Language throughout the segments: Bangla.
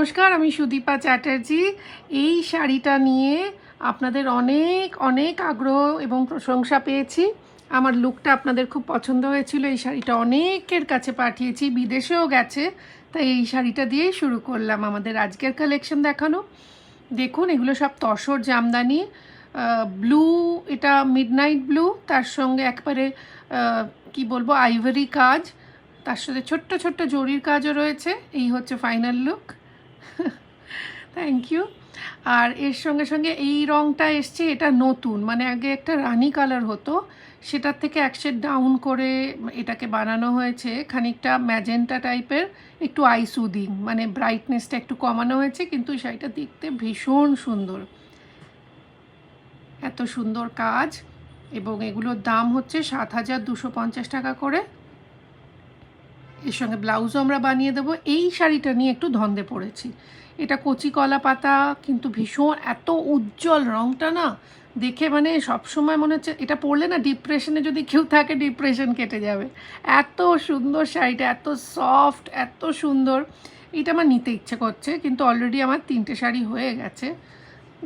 নমস্কার, আমি সুদীপা চ্যাটার্জি। এই শাড়িটা নিয়ে আপনাদের অনেক অনেক আগ্রহ এবং প্রশংসা পেয়েছি। আমার লুকটা আপনাদের খুব পছন্দ হয়েছিল। এই শাড়িটা অনেকের কাছে পাঠিয়েছি, বিদেশেও গেছে। তাই এই শাড়িটা দিয়েই শুরু করলাম আমাদের আজকের কালেকশন দেখানো। দেখুন, এগুলো সব তসর জামদানি, ব্লু, এটা মিডনাইট ব্লু, তার সঙ্গে একবারে কি বলবো, আইভরি কাজ, তার সাথে ছোট্ট ছোট্ট জরির কাজও রয়েছে। এই হচ্ছে ফাইনাল লুক। Thank you. আর এর সঙ্গে সঙ্গে এই রঙটা এসছে, এটা নতুন, মানে আগে একটা রানি কালার হতো, সেটার থেকে এক শেড ডাউন করে এটাকে বানানো হয়েছে খানিকটা ম্যাজেন্টা টাইপের, একটু আই সুদিং, মানে ব্রাইটনেসটা একটু কমানো হয়েছে, কিন্তু শাড়িটা দেখতে ভীষণ সুন্দর। এত সুন্দর কাজ, এবং এগুলোর দাম হচ্ছে 7,250 টাকা করে। এর সঙ্গে ব্লাউজও আমরা বানিয়ে দেবো। এই শাড়িটা নিয়ে একটু ধন্দে পড়েছি। এটা কচি কলা পাতা, কিন্তু ভীষণ এত উজ্জ্বল রঙটা না, দেখে মানে সবসময় মনে হচ্ছে এটা পরলে না ডিপ্রেশনে যদি কেউ থাকে, ডিপ্রেশন কেটে যাবে। এত সুন্দর শাড়িটা, এত সফট, এত সুন্দর। এটা আমার নিতে ইচ্ছে করছে, কিন্তু অলরেডি আমার 3টে শাড়ি হয়ে গেছে।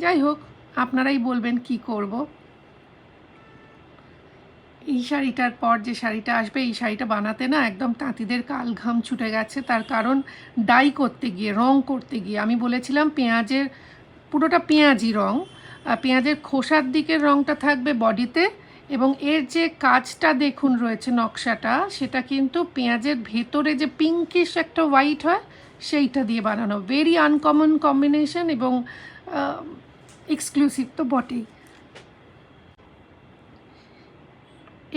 যাই হোক, আপনারাই বলবেন কি করব। এই শাড়িটার পর যে শাড়িটা আসবে, এই শাড়িটা বানাতে না একদম তাঁতিদের কাল ঘাম ছুটে গেছে। তার কারণ ডাই করতে গিয়ে, রং করতে গিয়ে, আমি বলেছিলাম পেঁয়াজের, পুরোটা পেঁয়াজি রং, পেঁয়াজের খোসার দিকের রংটা থাকবে বডিতে, এবং এর যে কাজটা দেখুন রয়েছে নকশাটা, সেটা কিন্তু পেঁয়াজের ভেতরে যে পিঙ্কিশ একটা হোয়াইট হয়, সেইটা দিয়ে বানানো। ভেরি আনকমন কম্বিনেশন এবং এক্সক্লুসিভ তো বটেই।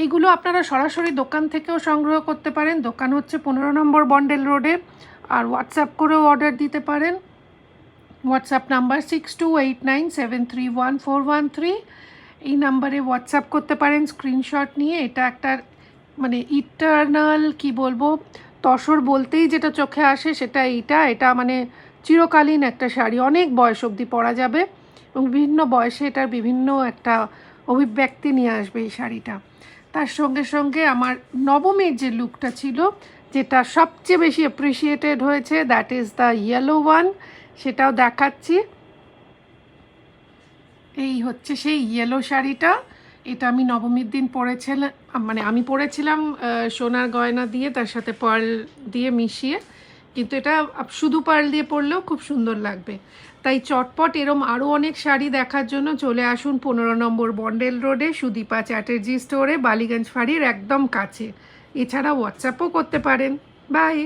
এইগুলো আপনারা সরাসরি দোকান থেকেও সংগ্রহ করতে পারেন। দোকান হচ্ছে 15 নম্বর বন্ডেল রোডে। আর হোয়াটসঅ্যাপ করেও অর্ডার দিতে পারেন। WhatsApp number 6289731413। এই নাম্বারে হোয়াটসঅ্যাপ করতে পারেন স্ক্রিনশট নিয়ে। এটা একটা মানে ইটারনাল, কি বলবো, তসর বলতেই যেটা চোখে আসে সেটা এটা মানে চিরকালীন একটা শাড়ি, অনেক বয়স অবধি পরা যাবে, এবং বিভিন্ন বয়সে এটার বিভিন্ন একটা অভিব্যক্তি নিয়ে আসবে এই শাড়িটা। তার সঙ্গে সঙ্গে আমার নবমীর যে লুকটা ছিল, যেটা সবচেয়ে বেশি অ্যাপ্রিসিয়েটেড হয়েছে, that is the yellow one, সেটাও দেখাচ্ছি। এই হচ্ছে সেই ইয়েলো শাড়িটা। এটা আমি নবমীর দিন পরেছিলাম, মানে আমি পরেছিলাম সোনার গয়না দিয়ে, তার সাথে পার্ল দিয়ে মিশিয়ে, কিন্তু এটা শুধু পার্ল দিয়ে পরলেও খুব সুন্দর লাগবে। তাই চটপট এরম আরও অনেক শাড়ি দেখার জন্য চলে আসুন 15 নম্বর বন্ডেল রোডে সুদীপা চ্যাটার্জি স্টোরে, বালিগঞ্জ ফাঁড়ির একদম কাছে। এছাড়া হোয়াটসঅ্যাপও করতে পারেন। বাই।